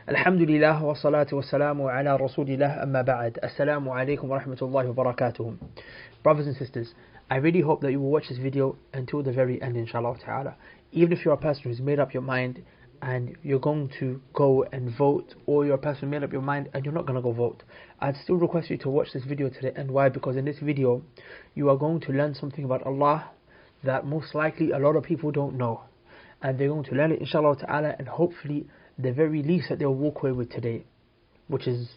Alhamdulillah wa salatu wa salamu ala rasulillah amma ba'd. Assalamu alaikum wa rahmatullahi wa barakatuh. Brothers and sisters, I really hope that you will watch this video until the very end, inshallah ta'ala. Even if you're a person who's made up your mind and you're going to go and vote, or you're a person who made up your mind and you're not going to go vote, I'd still request you to watch this video to the end. Why? Because in this video you are going to learn something about Allah that most likely a lot of people don't know, and they're going to learn it inshallah ta'ala, and hopefully the very least that they'll walk away with today, which is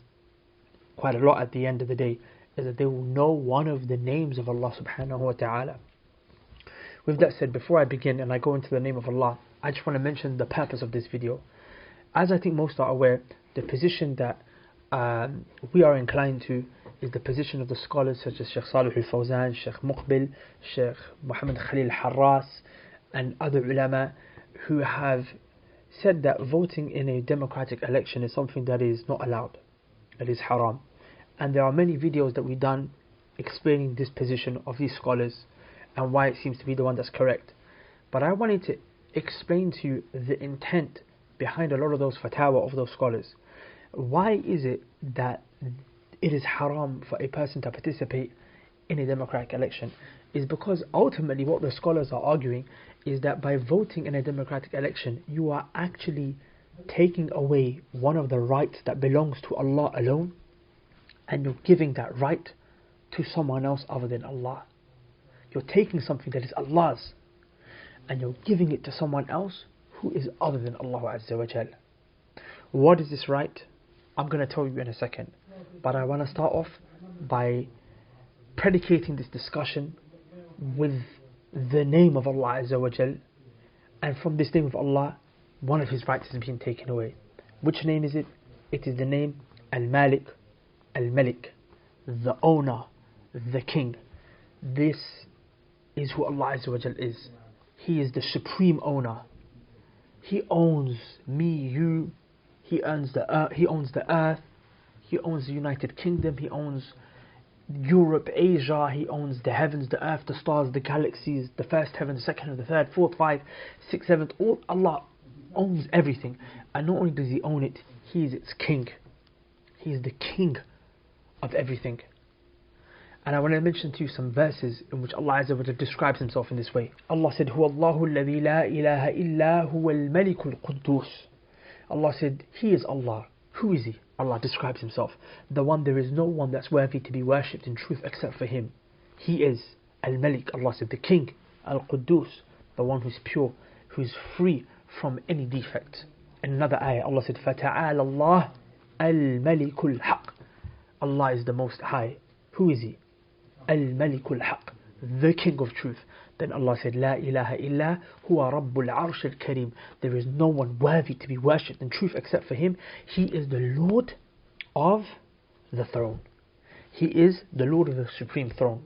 quite a lot at the end of the day, is that they will know one of the names of Allah subhanahu wa ta'ala. With that said, before I begin and I go into the name of Allah, I just want to mention the purpose of this video. As I think most are aware, the position that we are inclined to is the position of the scholars such as Sheikh Salih al-Fawzan, Sheikh Muqbil, Sheikh Muhammad Khalil Harras, and other ulama who have said that voting in a democratic election is something that is not allowed, it is haram. And there are many videos that we've done explaining this position of these scholars and why it seems to be the one that's correct. But I wanted to explain to you the intent behind a lot of those fatwa of those scholars. Why is it that it is haram for a person to participate in a democratic election? Is because ultimately what the scholars are arguing is that by voting in a democratic election, you are actually taking away one of the rights that belongs to Allah alone, and you're giving that right to someone else other than Allah. You're taking something that is Allah's and you're giving it to someone else who is other than Allah Azza wa Jal. What is this right? I'm going to tell you in a second, but I want to start off by predicating this discussion with the name of Allah Azza wa Jal, and from this name of Allah, one of his rights has been taken away. Which name is it? It is the name Al-Malik, Al-Malik, the owner, the king. This is who Allah Azza wa Jal is. He is the supreme owner. He owns me, you. He owns the earth. He owns the United Kingdom. He owns Europe, Asia. He owns the heavens, the earth, the stars, the galaxies, the first heaven, the second heaven, the third, fourth, fifth, sixth, seventh. All Allah owns everything. And not only does He own it, He is its king. He is the king of everything. And I want to mention to you some verses in which Allah Azza wa Jalla describes Himself in this way. Allah said, "Huwa Allahu alladhi la ilaha illa huwa al-Malik al-Quddus." Allah said, He is Allah. Who is He? Allah describes Himself, the one there is no one that's worthy to be worshipped in truth except for Him. He is Al-Malik. Allah said, the King, Al-Quddus, the one who's pure, who's free from any defect. In another ayah, Allah said, فَتَعَالَ اللَّهُ الْمَلِكُ الْحَقِّ. Allah is the Most High. Who is He? Al-Malik al-Haq, the King of Truth. Then Allah said, La ilaha illa huwa rabbul arsh al-kareem. There is no one worthy to be worshipped in truth except for Him. He is the Lord of the throne. He is the Lord of the supreme throne.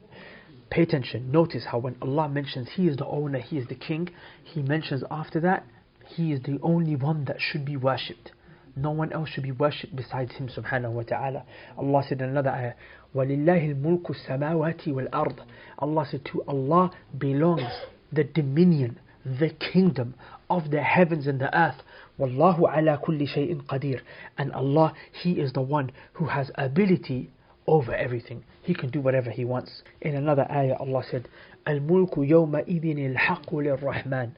Pay attention. Notice how when Allah mentions He is the owner, He is the King, He mentions after that, He is the only one that should be worshipped. No one else should be worshipped besides Him subhanahu wa ta'ala. Allah said in another ayah, وَلِلَّهِ الْمُلْكُ السَّمَاوَاتِ وَالْأَرْضِ. Allah said, to Allah belongs the dominion, the kingdom of the heavens and the earth. وَاللَّهُ عَلَى كُلِّ شَيْءٍ قَدِيرٌ. And Allah, He is the one who has ability over everything. He can do whatever He wants. In another ayah, Allah said, الْمُلْكُ يَوْمَئِذٍ الْحَقُّ لِلرَّحْمَنِ.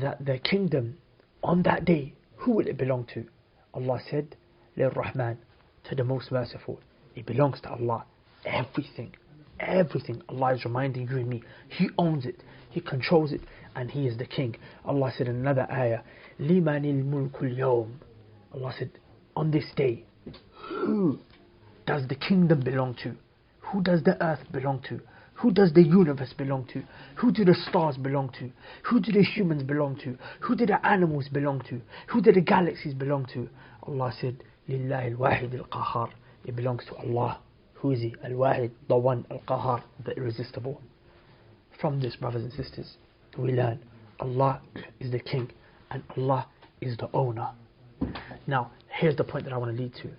That the kingdom on that day, who will it belong to? Allah said, لِلرَّحْمَنِ, to the most merciful. It belongs to Allah. Everything, Allah is reminding you and me, He owns it, He controls it, and He is the King. Allah said in another ayah, لِمَنِ الْمُلْكُ الْيَوْمِ. Allah said, on this day, who does the kingdom belong to? Who does the earth belong to? Who does the universe belong to? Who do the stars belong to? Who do the humans belong to? Who do the animals belong to? Who do the galaxies belong to? Allah said, لِلَّهِ الْوَاحِدِ الْقَهَّارِ. It belongs to Allah. Who is He? Al-Wahid, the one, Al-Qahar, the irresistible. From this, brothers and sisters, we learn Allah is the King and Allah is the owner. Now, here's the point that I want to lead to.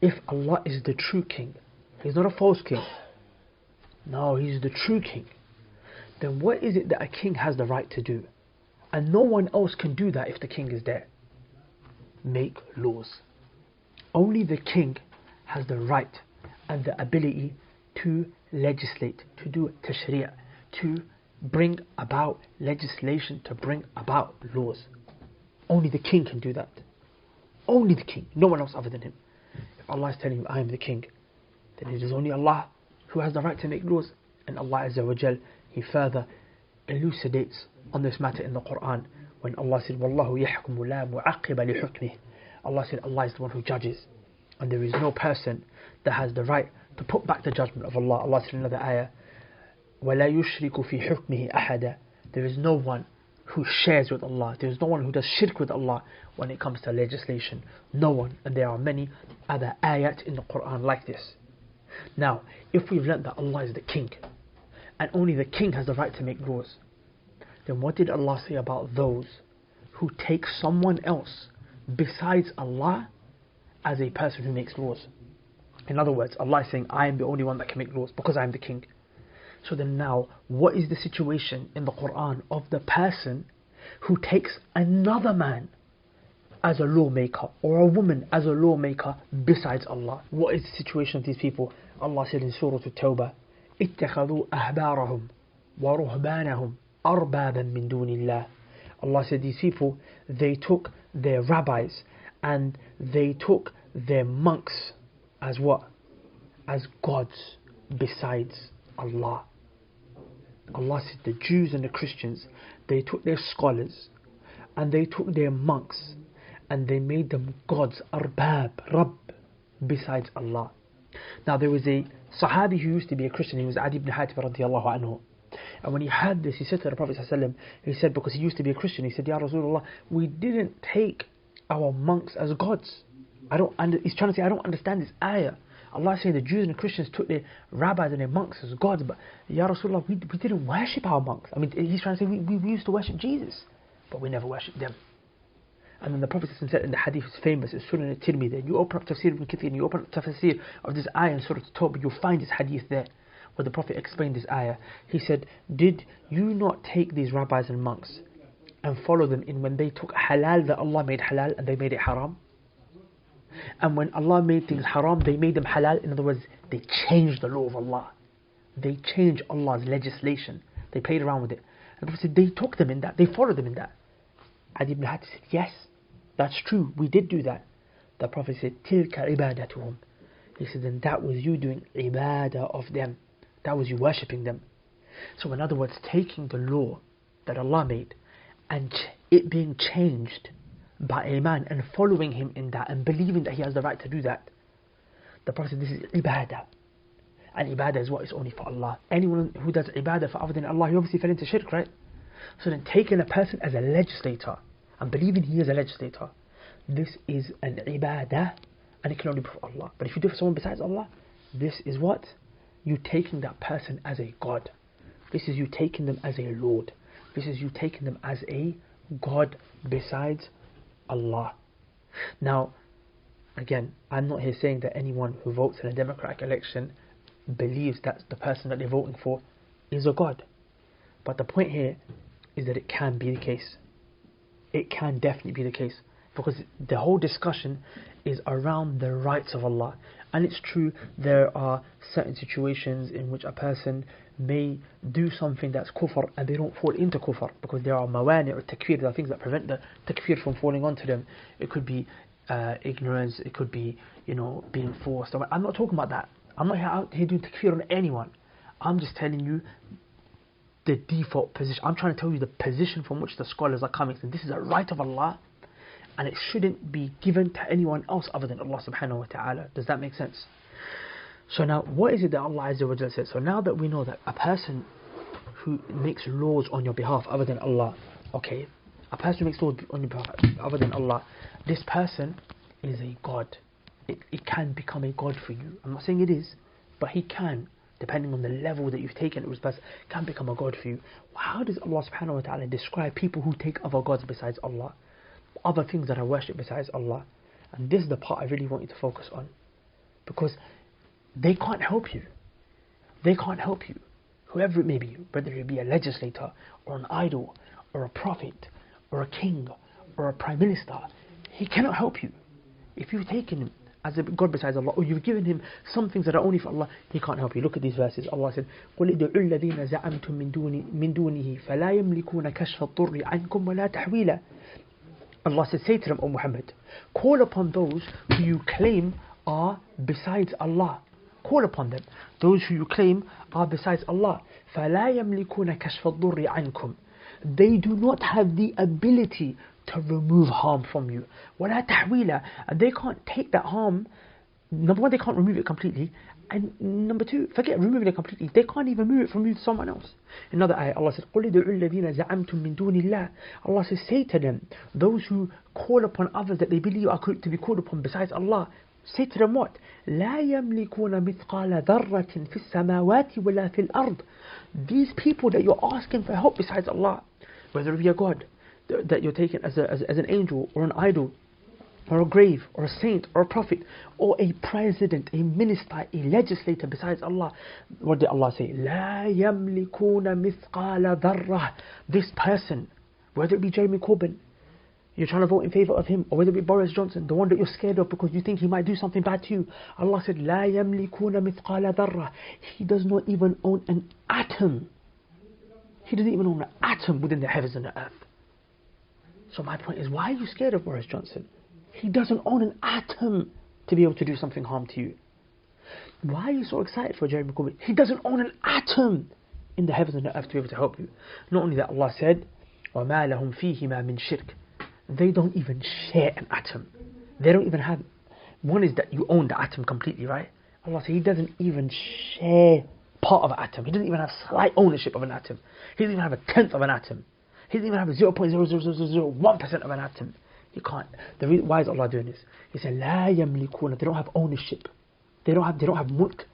If Allah is the true King, He's not a false King. No, He's the true King. Then what is it that a king has the right to do? And no one else can do that if the king is there. make laws. Only the king has the right and the ability to legislate, to do tashri', to bring about legislation, to bring about laws. Only the king can do that. Only the king, no one else other than him. If Allah is telling you, I am the king, then it is only Allah who has the right to make laws. And Allah Azza wa Jal, He further elucidates on this matter in the Quran when Allah said, Wallahu yahkumu la mu'aqiba li hukmih. Allah said, Allah is the one who judges, and there is no person that has the right to put back the judgment of Allah. Allah said in another ayah, وَلَا يُشْرِكُ فِي حُكْمِهِ أَحَدًا. There is no one who shares with Allah. There is no one who does shirk with Allah when it comes to legislation. No one. And there are many other ayat in the Quran like this. Now, if we've learnt that Allah is the king, and only the king has the right to make laws, then what did Allah say about those who take someone else besides Allah as a person who makes laws? In other words, Allah is saying, I am the only one that can make laws because I am the king. So then now, what is the situation in the Quran of the person who takes another man as a lawmaker or a woman as a lawmaker besides Allah? What is the situation of these people? Allah said in Surah At-Tawbah, اتخذوا أحبارهم ورهبانهم أربابا من دون الله. Allah said these people, they took their rabbis and they took their monks as what? As gods besides Allah. Allah said the Jews and the Christians, they took their scholars and they took their monks and they made them gods, arbab, Rabb, besides Allah. Now there was a Sahabi who used to be a Christian. He was Adi ibn Hatim radiallahu anhu. And when he heard this, he said to the Prophet ﷺ, he said, because he used to be a Christian, he said, Ya Rasulullah, we didn't take our monks as gods. He's trying to say, I don't understand this ayah. Allah is saying the Jews and the Christians took their rabbis and their monks as gods, but Ya Rasulullah, we didn't worship our monks. I mean, he's trying to say we used to worship Jesus, but we never worshipped them. And then the Prophet said in the hadith, is famous, it's Sunan al-Tirmidhi, you open up Tafsir ibn Kathir and you open up Tafsir of this ayah in Surah At-Tawbah, you'll find this hadith there, where the Prophet explained this ayah. He said, did you not take these rabbis and monks and follow them in when they took halal that Allah made halal and they made it haram? And when Allah made things haram, they made them halal. In other words, they changed the law of Allah. They changed Allah's legislation. They played around with it. And the Prophet said, they took them in that. They followed them in that. Adi ibn Hatim said, yes, that's true. We did do that. The Prophet said, tilka ibadatuhum. He said, then that was you doing ibadah of them. That was you worshipping them. So in other words, taking the law that Allah made and it being changed by a man and following him in that and believing that he has the right to do that. The Prophet said, this is ibadah. And ibadah is what is only for Allah. Anyone who does ibadah for other than Allah, he obviously fell into shirk, right? So then taking a person as a legislator and believing he is a legislator, this is an ibadah and it can only be for Allah. But if you do it for someone besides Allah, this is what? You taking that person as a God. This is you taking them as a Lord. This is you taking them as a God besides Allah. Now, again, I'm not here saying that anyone who votes in a democratic election believes that the person that they're voting for is a God. But the point here is that it can be the case. It can definitely be the case. Because the whole discussion is around the rights of Allah. And it's true, there are certain situations in which a person may do something that's kufr and they don't fall into kufr, because there are mawani or takfir, there are things that prevent the takfir from falling onto them. It could be ignorance, it could be, being forced. I'm not talking about that. I'm not out here doing takfir on anyone. I'm just telling you the default position. I'm trying to tell you the position from which the scholars are coming. And this is a right of Allah, and it shouldn't be given to anyone else other than Allah subhanahu wa ta'ala. Does that make sense? So now, what is it that Allah Azza wa Jalla says? So now that we know that a person who makes laws on your behalf other than Allah, okay, a person who makes laws on your behalf other than Allah, this person is a God. It can become a God for you. I'm not saying it is, but he can, depending on the level that you've taken it, this person can become a God for you. How does Allah subhanahu wa ta'ala describe people who take other gods besides Allah? Other things that are worshipped besides Allah? And this is the part I really want you to focus on, because they can't help you. They can't help you. Whoever it may be, whether it be a legislator or an idol or a prophet or a king or a prime minister, he cannot help you. If you've taken him as a God besides Allah, or you've given him some things that are only for Allah, he can't help you. Look at these verses. Allah said, قُلِ ادْعُوا الَّذِينَ زَعَمْتُم مِّن دُونِهِ فَلَا يَمْلِكُونَ كَشْفَ الضُّرِّ عَنْكُمْ وَلَا تَحْوِيلًا. Allah said, say to them, O Muhammad, call upon those who you claim are besides Allah. Call upon them. Those who you claim are besides Allah. فَلَا يَمْلِكُونَ كَشْفَ الضُّرِّ عَنْكُمْ. They do not have the ability to remove harm from you. وَلَا تَحْوِيلًا. And they can't take that harm. Number one, they can't remove it completely. And number two, forget removing it completely, they can't even move it from you to someone else. Another ayah, Allah says, قُلِ ادْعُوا الَّذِينَ زَعَمْتُم مِّن دُونِ اللَّهِ. Allah says, say to them, those who call upon others that they believe are to be called upon besides Allah, say to them what? لَا يَمْلِكُونَ مِثْقَالَ ذَرَّةٍ فِي السَّمَاوَاتِ وَلَا فِي الْأَرْضِ. These people that you're asking for help besides Allah, whether it be a God that you're taking as an angel or an idol, or a grave, or a saint, or a prophet, or a president, a minister, a legislator besides Allah. What did Allah say? لا يملكون مثقال ذرة. This person, whether it be Jeremy Corbyn, you're trying to vote in favour of him, or whether it be Boris Johnson, the one that you're scared of because you think he might do something bad to you. Allah said, لا يملكون مثقال ذرة. He does not even own an atom. He doesn't even own an atom within the heavens and the earth. So my point is, why are you scared of Boris Johnson? He doesn't own an atom to be able to do something harm to you. Why are you so excited for Jeremy Corbyn? He doesn't own an atom in the heavens and the earth to be able to help you. Not only that, Allah said, وَمَا لَهُمْ فِيهِمَا مِنْ shirk. They don't even share an atom. They don't even have... One is that you own the atom completely, right? Allah said He doesn't even share part of an atom. He doesn't even have slight ownership of an atom. He doesn't even have a tenth of an atom. He doesn't even have a 0.00001% of an atom. He can't. Why is Allah doing this? He said, لا يملكون. They don't have ownership. They don't have mulk.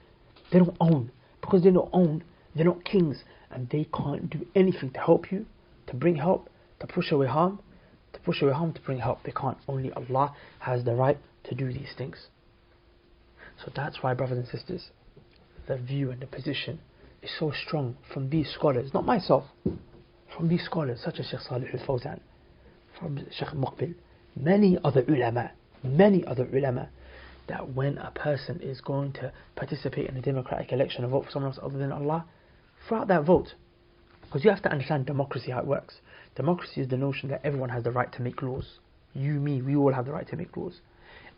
They don't own. Because they don't own, they're not kings. And they can't do anything to help you, to bring help, to push away harm, to bring help. They can't. Only Allah has the right to do these things. So that's why, brothers and sisters, the view and the position is so strong from these scholars, not myself, from these scholars such as Sheikh Salih al-Fawzan, from Sheikh Muqbil, many other ulama, that when a person is going to participate in a democratic election and vote for someone else other than Allah, throughout that vote, because you have to understand democracy, how it works. Democracy is the notion that everyone has the right to make laws. You, me, we all have the right to make laws.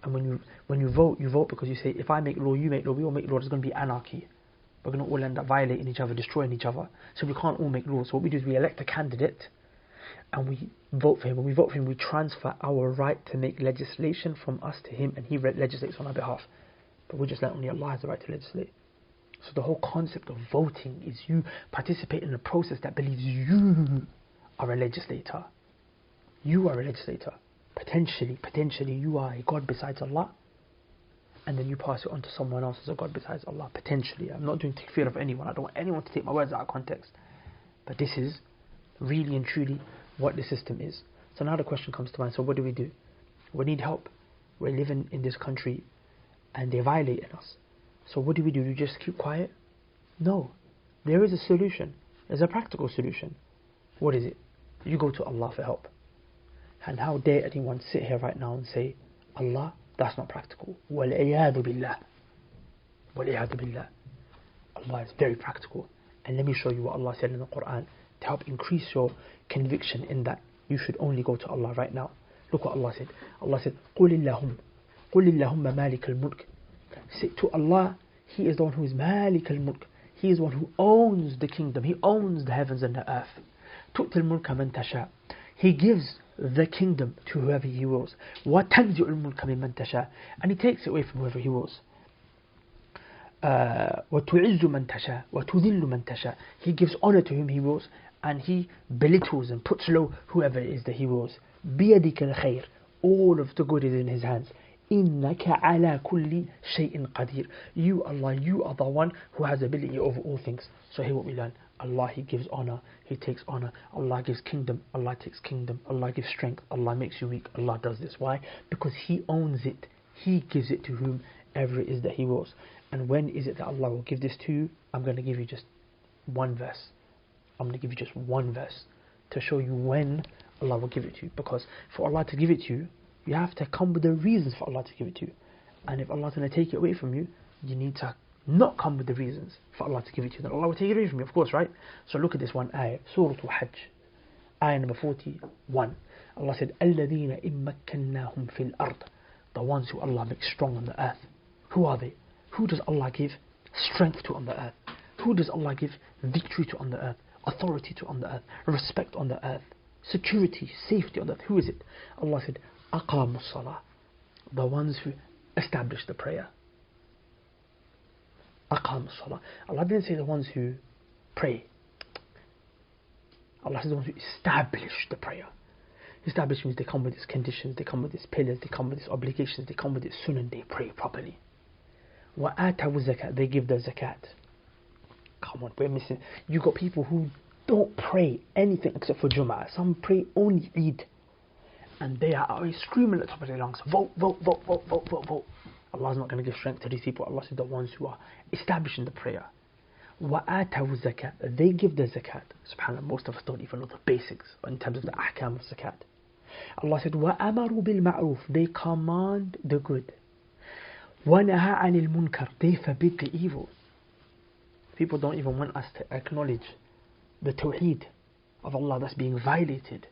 And when you vote because you say, if I make law, you make law, we all make law, there's going to be anarchy. We're going to all end up violating each other, destroying each other. So we can't all make laws. So what we do is we elect a candidate and we vote for him. When we vote for him, we transfer our right to make legislation from us to him, and he legislates on our behalf. But we just let only Allah has the right to legislate. So the whole concept of voting is you participate in a process that believes you are a legislator. You are a legislator. Potentially you are a God besides Allah, and then you pass it on to someone else as a God besides Allah. Potentially. I'm not doing takfir of anyone. I don't want anyone to take my words out of context. But this is really and truly what the system is. So now the question comes to mind, so what do? We need help. We're living in this country and they're violating us. So what do? You just keep quiet? No. There is a solution. There's a practical solution. What is it? You go to Allah for help. And how dare anyone sit here right now and say, Allah, that's not practical. وَالْعِيَاذُ بِاللَّهِ. وَالْعِيَاذُ بِاللَّهِ. Allah is very practical. And let me show you what Allah said in the Quran to help increase your conviction in that you should only go to Allah right now. Look what Allah said. Allah said, قُلِ اللَّهُمَّ مَالِكَ الْمُلْكِ. Say to Allah, He is the one who is مَالِكَ الْمُلْكِ. He is the one who owns the kingdom. He owns the heavens and the earth. تُؤْتِ الْمُلْكَ مَنْ تَشَاءُ. He gives the kingdom to whoever He wills. وَتَنْزِعُ الْمُلْكَ مِمَّنْ تَشَاءُ. And He takes it away from whoever He wills. وَتُعِزُّ مَنْ تَشَاءُ وَتُذِلُّ مَنْ تَشَاءُ. He gives honor to whom He wills, and He belittles and puts low whoever it is that He wills. بِيَدِكَ الْخَيْرِ. All of the good is in His hands. إِنَّكَ عَلَى كُلِّ شَيْءٍ قَدِيرٌ. You, Allah, you are the one who has ability over all things. So here what we learn. Allah, He gives honor, He takes honor. Allah gives kingdom, Allah takes kingdom. Allah gives strength, Allah makes you weak. Allah does this. Why? Because He owns it. He gives it to whomever it is that He wills. And when is it that Allah will give this to you? I'm going to give you just one verse. To show you when Allah will give it to you. Because for Allah to give it to you, You have to come with the reasons for Allah to give it to you. And if Allah's going to take it away from you, you need to not come with the reasons for Allah to give it to you. Then Allah will take it away from you, of course, right? So look at this one ayah, Surah Al-Hajj, ayah number 41. Allah said, الَّذِينَ إِن مَكَّنَّاهُمْ فِي الْأَرْضِ, the ones who Allah makes strong on the earth. Who are they? Who does Allah give strength to on the earth? Who does Allah give victory to on the earth? Authority to on the earth? Respect on the earth? Security, safety on the earth? Who is it? Allah said, أَقَامُوا الصَّلَاةِ, the ones who establish the prayer. أَقَامُوا الصَّلَاةِ. Allah didn't say the ones who pray. Allah says the ones who establish the prayer. Establish means they come with its conditions, they come with its pillars, they come with its obligations, they come with its sunnah, they pray properly. وَآتَوُوا الزَّكَاةَ, they give the zakat. Come on, we're missing. You got people who don't pray anything except for Jum'ah. Some pray only Eid. And they are always screaming at the top of their lungs, vote, vote, vote, vote, vote, vote, vote. Allah's not going to give strength to these people. Allah said the ones who are establishing the prayer. وَآتَوُوا الزَّكَاةَ, they give the zakat. SubhanAllah, most of us don't even know the basics in terms of the ahkam of zakat. Allah said, وَأَمَرُوا بِالْمَعْرُوفِ, they command the good. وَنَهَا عَنِ الْمُنْكَرِ, they forbid the evil. People don't even want us to acknowledge the tawheed of Allah that's being violated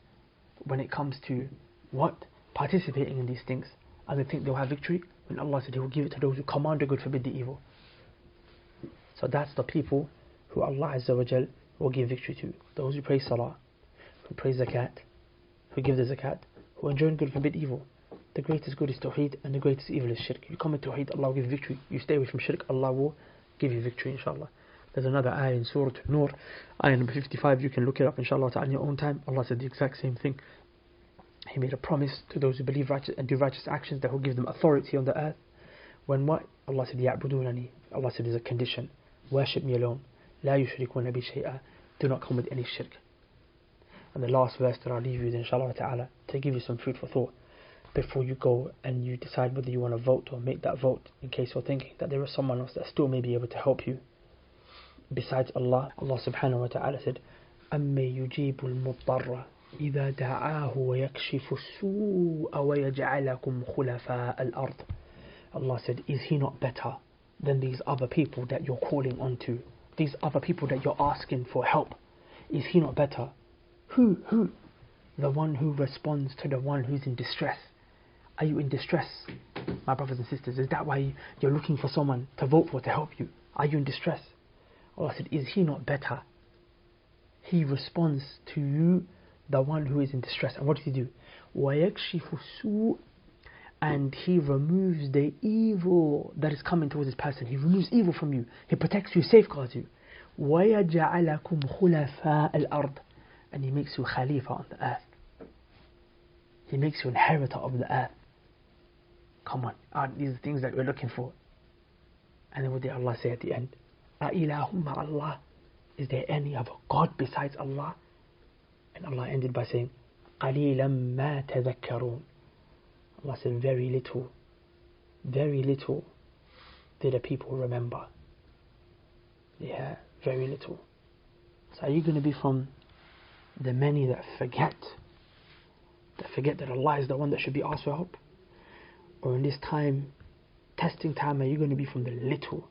when it comes to what? Participating in these things. And they think they'll have victory when Allah said He will give it to those who command the good, forbid the evil. So that's the people who Allah Azza wa Jal will give victory to. Those who pray salah, who pray zakat, who give the zakat, who enjoy good, forbid evil. The greatest good is tawheed and the greatest evil is shirk. You come with tawheed, Allah will give you victory. You stay away from shirk, Allah will give you victory, inshallah. There's another ayah in Surah An-Nur, ayah number 55. You can look it up, inshallah, in your own time. Allah said the exact same thing. He made a promise to those who believe righteous and do righteous actions that will give them authority on the earth. When what? Allah said, يَعْبُدُونَنِي. Allah said, there's a condition. Worship me alone. لَا يُشْرِكُونَ بِي شَيْئًا. Do not come with any shirk. And the last verse that I'll leave you is, inshallah ta'ala, to give you some food for thought before you go and you decide whether you want to vote or make that vote, in case you're thinking that there is someone else that still may be able to help you besides Allah. Allah subhanahu wa ta'ala said, أَمَّن يُجِيبُ الْمُضْطَرَّ إِذَا دَعَاهُ وَيَكْشِفُ السُّوءَ وَيَجْعَلَكُمْ خُلَفَاءَ الْأَرْضِ. Allah said, is He not better than these other people that you're calling on to? These other people that you're asking for help. Is He not better? Who? The one who responds to the one who's in distress. Are you in distress, my brothers and sisters? Is that why you're looking for someone to vote for to help you? Are you in distress? Allah said, is He not better? He responds to you, the one who is in distress. And what does He do? وَيَكْشِفُ السُّوءَ, and He removes the evil that is coming towards this person. He removes evil from you. He protects you, safeguards you. وَيَجْعَلَكُمْ خُلَفَاءَ الْأَرْضِ, and He makes you Khalifa on the earth. He makes you inheritor of the earth. Come on, aren't these things that we're looking for? And then what did Allah say at the end? أَإِلَهُمَّ Allah, is there any other God besides Allah? And Allah ended by saying, قَلِيلًا مَا تَذَكَّرُونَ. Allah said, very little did the people remember. Yeah, very little. So are you going to be from the many that forget that Allah is the one that should be asked for help? Or in this time, testing time, are you going to be from the little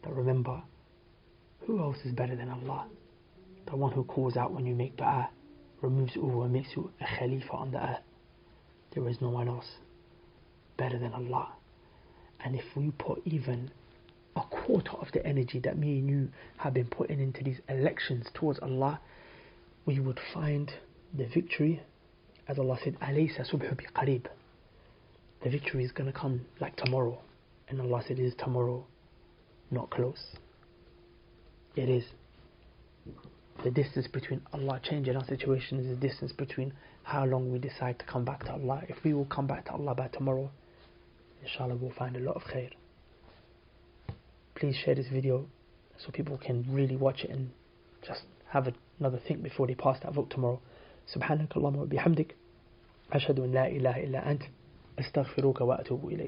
that remember, who else is better than Allah? The one who calls out when you make dua, removes evil and makes you a Khalifa on the earth. There is no one else better than Allah. And if we put even a quarter of the energy that me and you have been putting into these elections towards Allah, we would find the victory. As Allah said, أَلَيْسَ سُبْحُ بِقَرِيبٍ, the victory is going to come like tomorrow. And Allah said, is tomorrow not close? It is. The distance between Allah changing our situation is the distance between how long we decide to come back to Allah. If we will come back to Allah by tomorrow, inshallah we'll find a lot of khair. Please share this video so people can really watch it and just have another think before they pass that vote tomorrow. Subhanakallahumma wa bihamdik, ashhadu an la ilaha illa ant, astaghfiruka wa atubu ilayk.